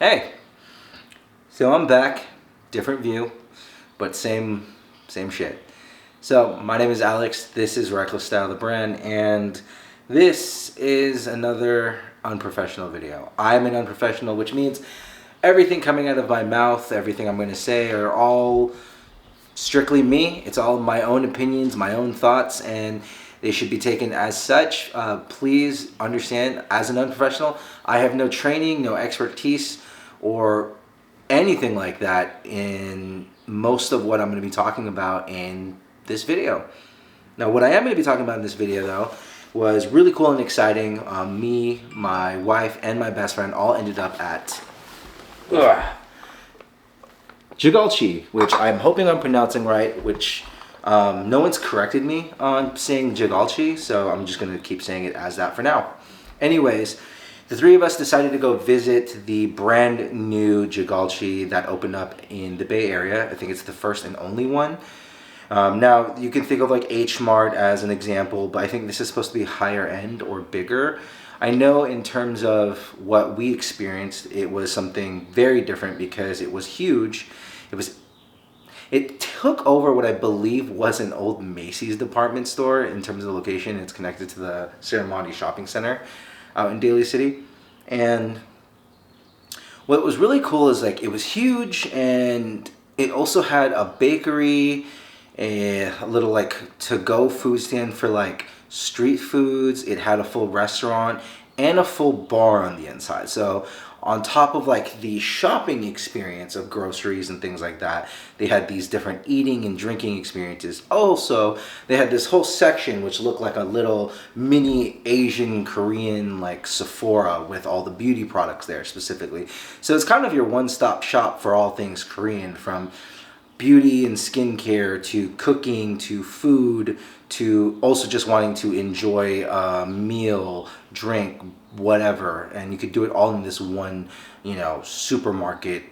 Hey, so I'm back, different view, but same shit. So my name is Alex, this is Reckless Style the brand, and this is another unprofessional video. I'm an unprofessional, which means everything coming out of my mouth, everything I'm going to say are all strictly me. It's all my own opinions, my own thoughts, and they should be taken as such. Please understand, as an unprofessional, I have no training, no expertise, or anything like that in most of what I'm going to be talking about in this video. Now, what I am going to be talking about in this video, though, was really cool and exciting. Me, my wife, and my best friend all ended up at Jagalchi, which I'm hoping I'm pronouncing right, which no one's corrected me on saying Jagalchi, so I'm just going to keep saying it as that for now. Anyways, the three of us decided to go visit the brand new Jagalchi that opened up in the Bay Area. I think it's the first and only one. Now, you can think of like H Mart as an example, but I think this is supposed to be higher end or bigger. I know in terms of what we experienced, it was something very different because it was huge. It took over what I believe was an old Macy's department store in terms of the location. It's connected to the Serramonte Shopping Center out in Daly City. And what was really cool is like it was huge, and it also had a bakery, a little like to-go food stand for like street foods. It had a full restaurant and a full bar on the inside. So on top of like the shopping experience of groceries and things like that, they had these different eating and drinking experiences. Also, they had this whole section which looked like a little mini Asian Korean like Sephora with all the beauty products there specifically. So it's kind of your one-stop shop for all things Korean, from beauty and skincare to cooking to food to also just wanting to enjoy a meal, drink, whatever. And you could do it all in this one, supermarket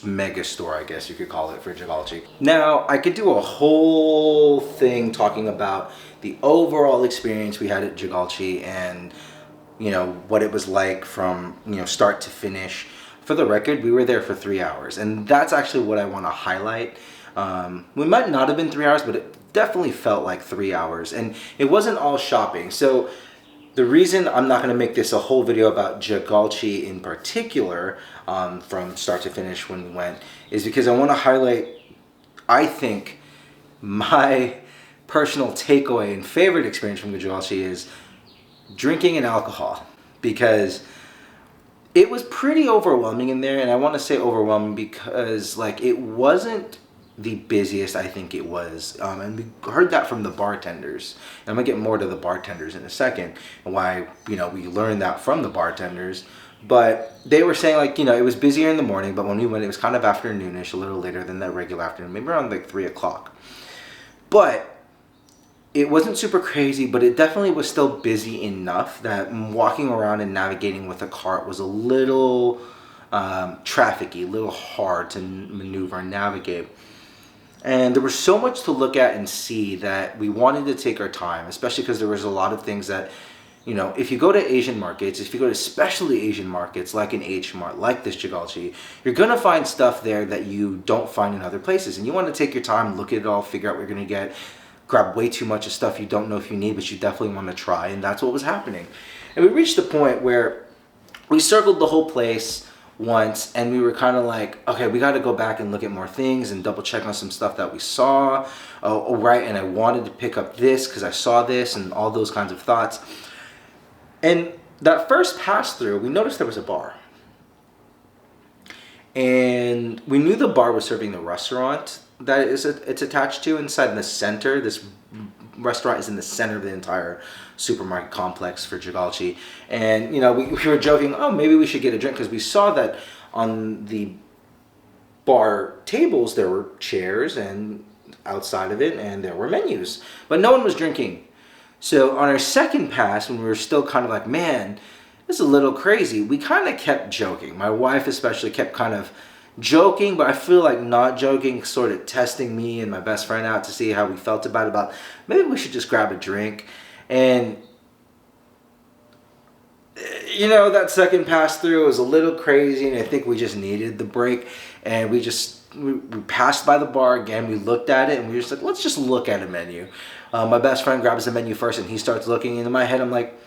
mega store, I guess you could call it, for Jagalchi. Now, I could do a whole thing talking about the overall experience we had at Jagalchi and, what it was like from, start to finish. For the record, we were there for 3 hours, and that's actually what I want to highlight. We might not have been 3 hours, but it definitely felt like 3 hours, and it wasn't all shopping. So the reason I'm not going to make this a whole video about Jagalchi in particular, from start to finish when we went, is because I want to highlight, I think, my personal takeaway and favorite experience from the Jagalchi is drinking and alcohol, because it was pretty overwhelming in there. And I want to say overwhelming because like it wasn't the busiest I think it was, and we heard that from the bartenders, and I'm gonna get more to the bartenders in a second and why we learned that from the bartenders. But they were saying like it was busier in the morning, but when we went it was kind of afternoonish, a little later than that regular afternoon, maybe around like 3 o'clock. But it wasn't super crazy, but it definitely was still busy enough that walking around and navigating with a cart was a little trafficy, a little hard to maneuver and navigate. And there was so much to look at and see that we wanted to take our time, especially because there was a lot of things that, if you go to Asian markets, if you go to especially Asian markets like an H Mart, like this Jagalchi, you're going to find stuff there that you don't find in other places. And you want to take your time, look at it all, figure out what you're going to get. Grab way too much of stuff you don't know if you need, but you definitely want to try, and that's what was happening. And we reached the point where we circled the whole place once, and we were kind of like, okay, we got to go back and look at more things and double check on some stuff that we saw. Oh, right, and I wanted to pick up this because I saw this, and all those kinds of thoughts. And that first pass through, we noticed there was a bar. And we knew the bar was serving the restaurant that it's attached to inside in the center. This restaurant is in the center of the entire supermarket complex for Jagalchi. And we were joking, oh, maybe we should get a drink, because we saw that on the bar tables there were chairs and outside of it, and there were menus, but no one was drinking. So on our second pass, when we were still kind of like, man, this is a little crazy, we kind of kept joking. My wife especially kept kind of joking, but I feel like not joking, sort of testing me and my best friend out to see how we felt about maybe we should just grab a drink. And you know, that second pass through was a little crazy, and I think we just needed the break. And we passed by the bar again. We looked at it, and we were just like, let's just look at a menu. My best friend grabs the menu first, and he starts looking. And in my head, I'm like,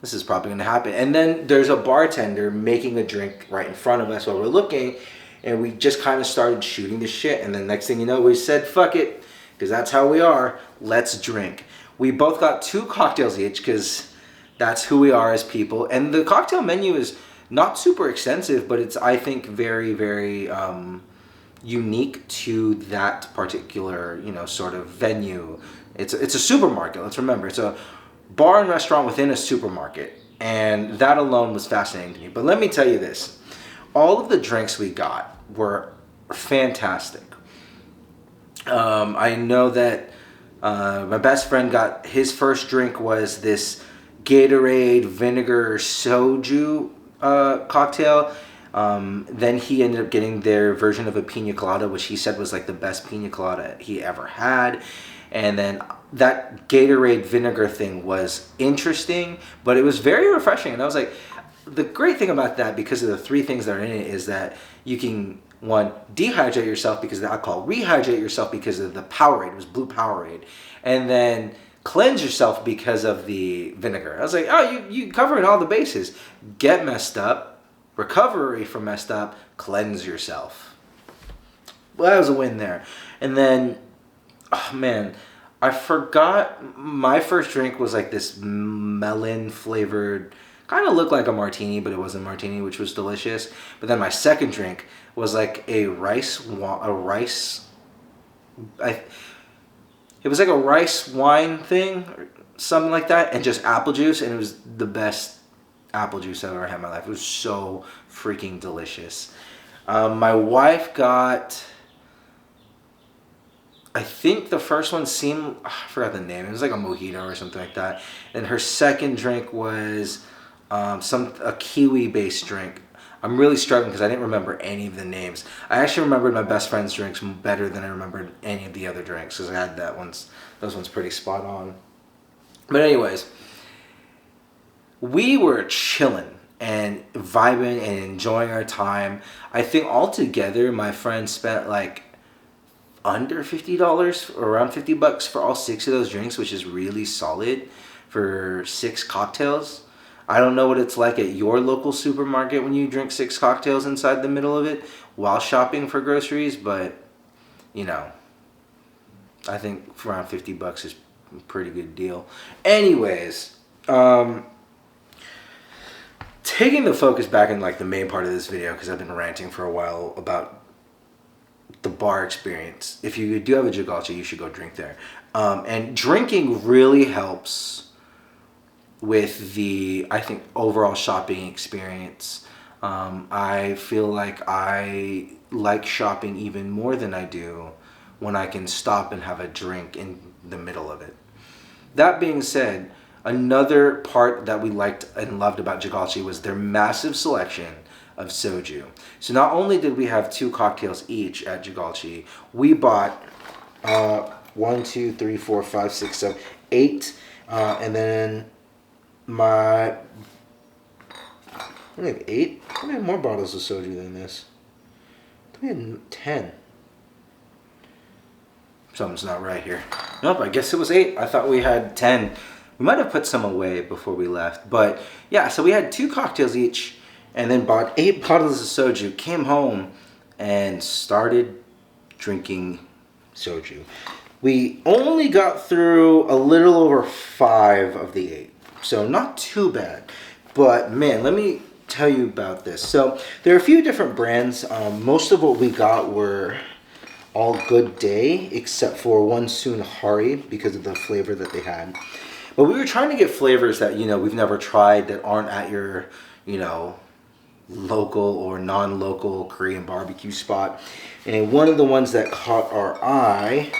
this is probably going to happen. And then there's a bartender making a drink right in front of us while we're looking, and we just kind of started shooting the shit. And then next thing you know, we said, fuck it, because that's how we are. Let's drink. We both got 2 cocktails each, because that's who we are as people. And the cocktail menu is not super extensive, but it's, I think, very, very unique to that particular, you know, sort of venue. It's a supermarket. Let's remember, it's a bar and restaurant within a supermarket, and that alone was fascinating to me. But let me tell you this: all of the drinks we got were fantastic. I know that my best friend got his first drink was this Gatorade vinegar soju cocktail. Then he ended up getting their version of a pina colada, which he said was like the best pina colada he ever had. And then that Gatorade vinegar thing was interesting, but it was very refreshing. And I was like, the great thing about that, because of the 3 things that are in it, is that you can, 1, dehydrate yourself because of the alcohol, rehydrate yourself because of the Powerade, it was blue Powerade, and then cleanse yourself because of the vinegar. I was like, oh, you covering all the bases. Get messed up, recovery from messed up, cleanse yourself. Well, that was a win there. And then, oh man, I forgot, my first drink was like this melon flavored, kind of looked like a martini, but it wasn't a martini, which was delicious. But then my second drink was like it was like a rice wine thing, or something like that, and just apple juice, and it was the best apple juice I've ever had in my life. It was so freaking delicious. My wife got, I think the first one seemed, I forgot the name. It was like a mojito or something like that. And her second drink was a kiwi-based drink. I'm really struggling because I didn't remember any of the names. I actually remembered my best friend's drinks better than I remembered any of the other drinks, because I had those ones pretty spot on. But anyways, we were chilling and vibing and enjoying our time. I think altogether my friend spent like under $50, around $50 for all 6 of those drinks, which is really solid for 6 cocktails. I don't know what it's like at your local supermarket when you drink 6 cocktails inside the middle of it while shopping for groceries, but you know, I think around $50 is a pretty good deal. Anyways, taking the focus back in like the main part of this video, because I've been ranting for a while about the bar experience. If you do have a Jagalchi, you should go drink there. And drinking really helps with the, I think, overall shopping experience. I feel like I like shopping even more than I do when I can stop and have a drink in the middle of it. That being said, another part that we liked and loved about Jagalchi was their massive selection of soju. So not only did we have 2 cocktails each at Jagalchi, we bought 1, 2, 3, 4, 5, 6, 7, 8, and then my, we have 8. We have more bottles of soju than this. We had 10. Something's not right here. Nope, I guess it was 8. I thought we had 10. We might have put some away before we left, but yeah. So we had 2 cocktails each, and then bought 8 bottles of soju. Came home and started drinking soju. We only got through a little over 5 of the 8. So not too bad, but man, let me tell you about this. So there are a few different brands. Most of what we got were all Good Day, except for one Sunhari because of the flavor that they had. But we were trying to get flavors that, you know, we've never tried, that aren't at your, you know, local or non-local Korean barbecue spot. And one of the ones that caught our eye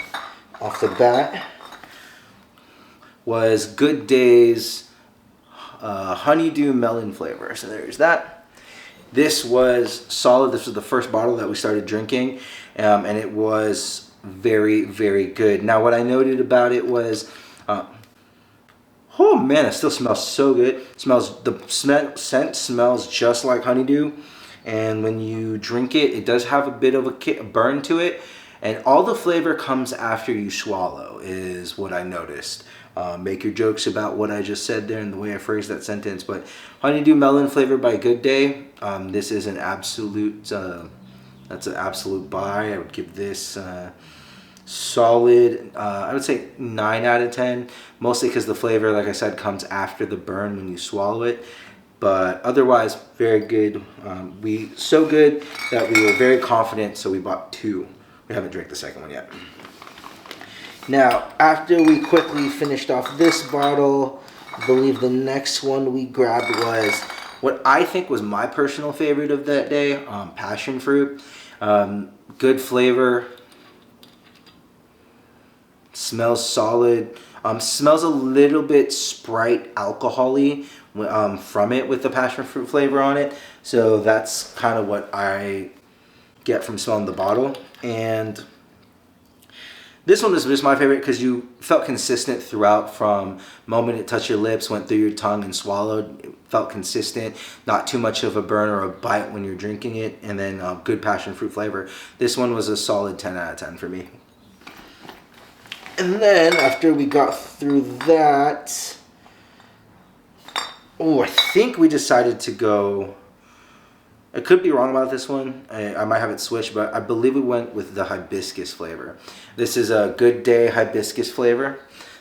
off the bat was Good Day's honeydew melon flavor. So there's that. This was solid. This was the first bottle that we started drinking, and it was very, very good. Now, what I noted about it was Oh man, it still smells so good. Scent smells just like honeydew, and when you drink it, it does have a bit of a burn to it, and all the flavor comes after you swallow. Is what I noticed. Make your jokes about what I just said there and the way I phrased that sentence, but honeydew melon flavor by Good Day. This is an absolute. That's an absolute buy. I would give this. Solid, I would say 9 out of 10, mostly because the flavor, like I said, comes after the burn when you swallow it. But otherwise, very good. So good that we were very confident, so we bought 2. We haven't drank the second one yet. Now, after we quickly finished off this bottle, I believe the next one we grabbed was what I think was my personal favorite of that day, passion fruit. Good flavor. Smells solid. Smells a little bit Sprite alcohol-y from it with the passion fruit flavor on it. So that's kind of what I get from smelling the bottle. And this one was just my favorite because you felt consistent throughout, from moment it touched your lips, went through your tongue and swallowed. It felt consistent. Not too much of a burn or a bite when you're drinking it. And then good passion fruit flavor. This one was a solid 10 out of 10 for me. And then, after we got through that, I think we decided to go, I could be wrong about this one, I might have it switched, but I believe we went with the hibiscus flavor. This is a Good Day hibiscus flavor.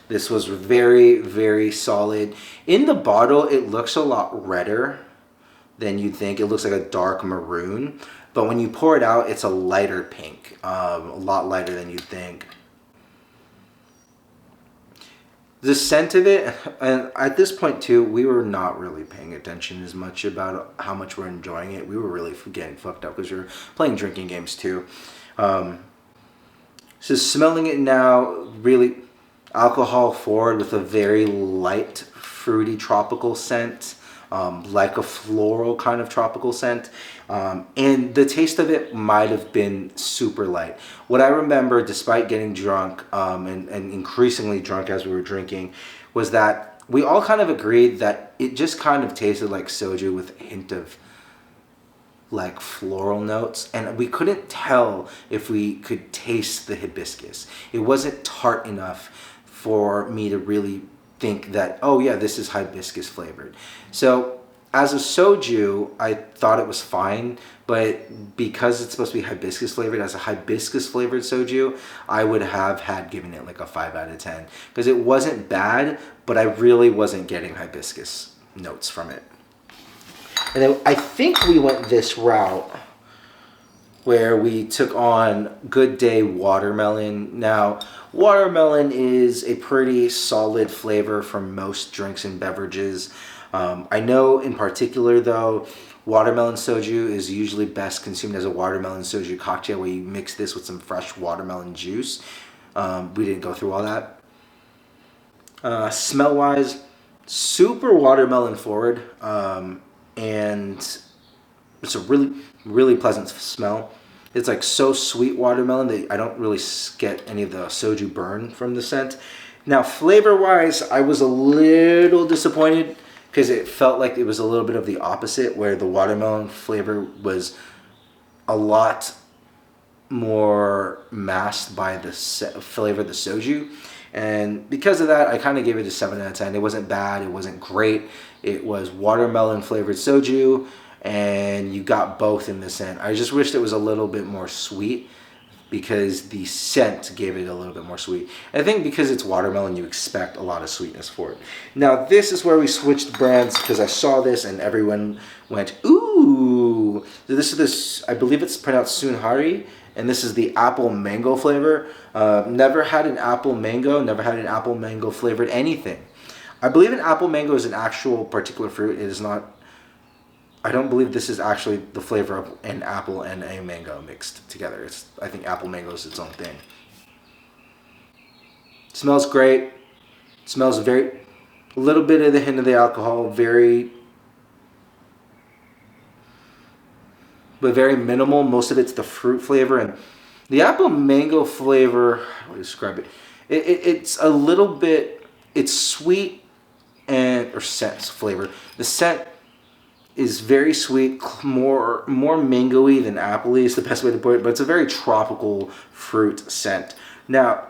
This was very, very solid. In the bottle, it looks a lot redder than you'd think. It looks like a dark maroon, but when you pour it out, it's a lighter pink, a lot lighter than you'd think. The scent of it, and at this point too, we were not really paying attention as much about how much we're enjoying it. We were really getting fucked up because we were playing drinking games too. So smelling it now, really alcohol forward with a very light, fruity, tropical scent. Like a floral kind of tropical scent. And the taste of it might have been super light. What I remember, despite getting drunk and increasingly drunk as we were drinking, was that we all kind of agreed that it just kind of tasted like soju with a hint of like floral notes, and we couldn't tell if we could taste the hibiscus. It wasn't tart enough for me to really think that, oh yeah, this is hibiscus flavored. So as a soju, I thought it was fine, but because it's supposed to be hibiscus flavored, as a hibiscus flavored soju, I would have had given it like a 5 out of 10 because it wasn't bad, but I really wasn't getting hibiscus notes from it. And then I think we went this route where we took on Good Day watermelon. Now, watermelon is a pretty solid flavor for most drinks and beverages. I know in particular though, watermelon soju is usually best consumed as a watermelon soju cocktail where you mix this with some fresh watermelon juice. We didn't go through all that. Smell wise, super watermelon forward, and it's a really, really pleasant smell. It's like so sweet watermelon that I don't really get any of the soju burn from the scent. Now, flavor-wise, I was a little disappointed because it felt like it was a little bit of the opposite, where the watermelon flavor was a lot more masked by the flavor of the soju. And because of that, I kind of gave it a 7 out of 10. It wasn't bad. It wasn't great. It was watermelon flavored soju, and you got both in the scent. I just wished it was a little bit more sweet because the scent gave it a little bit more sweet. I think because it's watermelon, you expect a lot of sweetness for it. Now, this is where we switched brands because I saw this and everyone went, ooh. So this is this, I believe it's pronounced Sunhari, and this is the apple mango flavor. Never had an apple mango flavored anything. I believe an apple mango is an actual particular fruit. It is not, I don't believe this is actually the flavor of an apple and a mango mixed together. I think apple mango is its own thing. Smells great. Smells a little bit of the hint of the alcohol, but very minimal. Most of it's the fruit flavor, and the apple mango flavor, how do I describe it? It's a little bit, it's sweet and or scent flavor. The scent is very sweet, more mangoey than appley is the best way to put it, but it's a very tropical fruit scent. Now,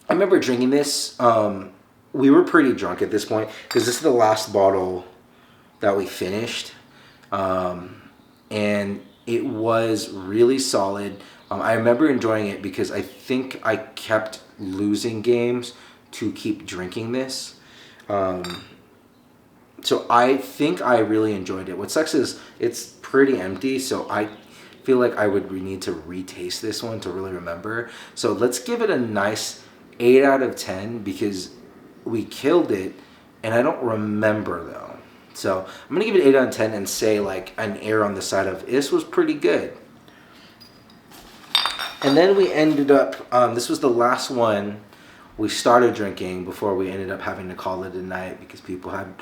I remember drinking this. We were pretty drunk at this point because this is the last bottle that we finished, and it was really solid. I remember enjoying it because I think I kept losing games to keep drinking this. So I think I really enjoyed it. What sucks is it's pretty empty, so I feel like I would need to retaste this one to really remember. So let's give it a nice 8 out of 10 because we killed it, and I don't remember though. So I'm gonna give it 8 out of 10 and say like an air on the side of this was pretty good. And then we ended up, this was the last one we started drinking before we ended up having to call it a night because people had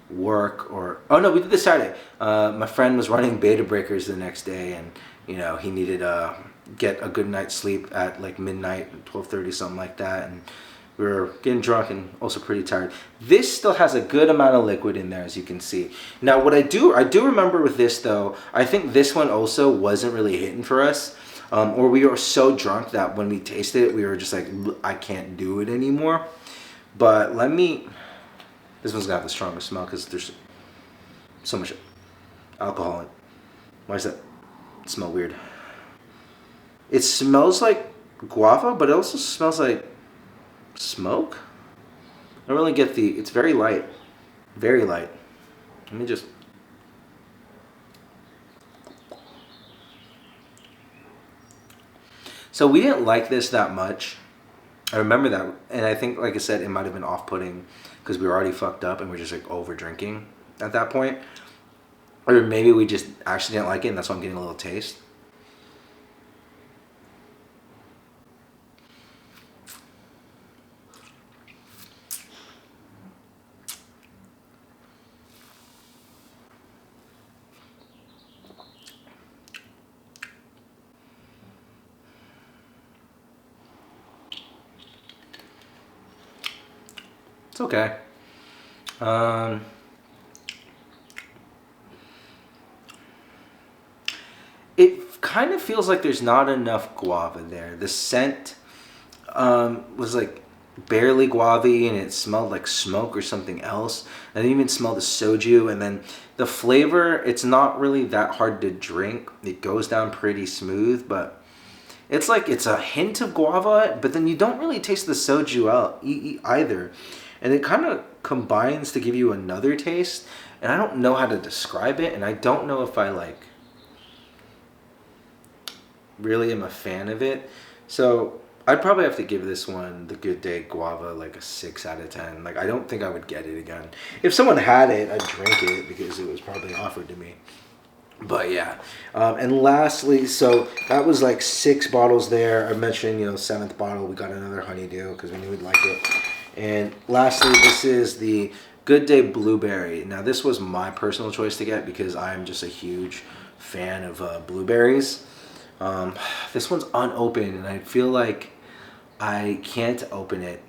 work or oh no, we did this Saturday. My friend was running beta breakers the next day, and you know he needed to get a good night's sleep at like midnight, 12:30, something like that, and we were getting drunk and also pretty tired. This still has a good amount of liquid in there, as you can see. Now what I do remember with this though, I think this one also wasn't really hitting for us, or we were so drunk that when we tasted it we were just like, I can't do it anymore. But this one's got the strongest smell because there's so much alcohol in it. Why does that smell weird? It smells like guava, but it also smells like smoke. I don't really get it's very light. Very light. Let me just... So we didn't like this that much. I remember that, and I think, like I said, it might have been off-putting because we were already fucked up and we're just like over drinking at that point. Or maybe we just actually didn't like it and that's why I'm getting a little taste. It's okay. It kind of feels like there's not enough guava there. The scent was like barely guava-y, and it smelled like smoke or something else. I didn't even smell the soju, and then the flavor, it's not really that hard to drink. It goes down pretty smooth, but it's like it's a hint of guava, but then you don't really taste the soju out either. And it kind of combines to give you another taste, and I don't know how to describe it, and I don't know if I like really am a fan of it. So I'd probably have to give this one, the Good Day Guava, like a 6 out of 10. Like I don't think I would get it again. If someone had it, I'd drink it because it was probably offered to me. But yeah, and lastly, so that was like 6 bottles there. I mentioned, 7th bottle, we got another honeydew because we knew we'd like it. And lastly, this is the Good Day Blueberry. Now, this was my personal choice to get because I'm just a huge fan of blueberries. This one's unopened, and I feel like I can't open it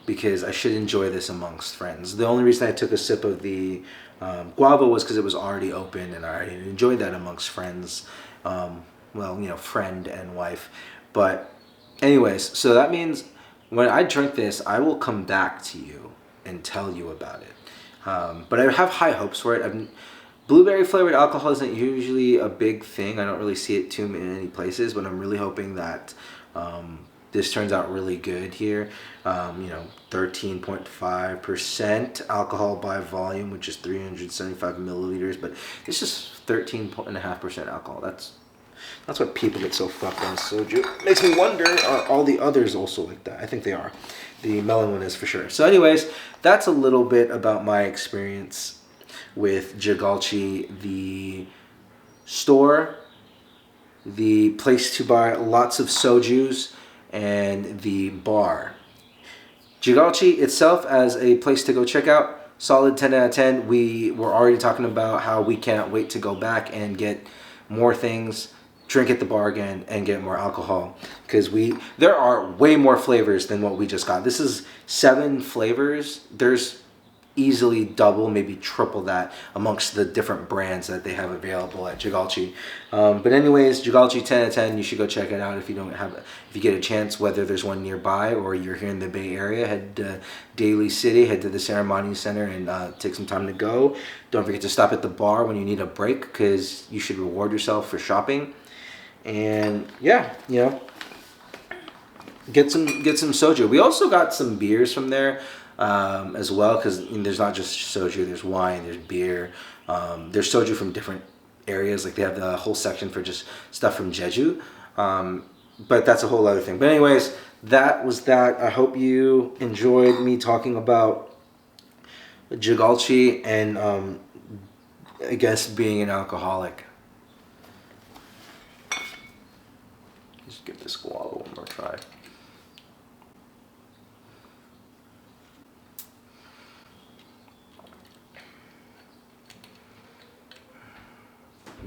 because I should enjoy this amongst friends. The only reason I took a sip of the guava was because it was already open, and I enjoyed that amongst friends. Friend and wife. But anyways, so that means when I drink this, I will come back to you and tell you about it. But I have high hopes for it. Blueberry flavored alcohol isn't usually a big thing. I don't really see it too many places, but I'm really hoping that this turns out really good here. 13.5% alcohol by volume, which is 375 milliliters, but it's just 13.5% alcohol. That's what people get so fucked on soju. Makes me wonder, are all the others also like that? I think they are. The melon one is for sure. So anyways, that's a little bit about my experience with Jagalchi, the store, the place to buy lots of sojus, and the bar. Jagalchi itself as a place to go check out, solid 10 out of 10. We were already talking about how we can't wait to go back and get more things, drink at the bar again, and get more alcohol, because there are way more flavors than what we just got. This is 7 flavors. There's easily double, maybe triple that amongst the different brands that they have available at Jagalchi. But anyways, Jagalchi 10 out of 10. You should go check it out if you don't have, if you get a chance, whether there's one nearby or you're here in the Bay Area. Head to Daly City, head to the Ceremony Center, and take some time to go. Don't forget to stop at the bar when you need a break, because you should reward yourself for shopping. And yeah, you know, get some soju. We also got some beers from there as well, because there's not just soju. There's wine. There's beer. There's soju from different areas. Like they have the whole section for just stuff from Jeju. But that's a whole other thing. But anyways, that was that. I hope you enjoyed me talking about Jagalchi and I guess being an alcoholic. Just give this guava one more try.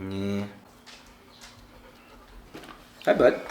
Yeah. Hi, bud.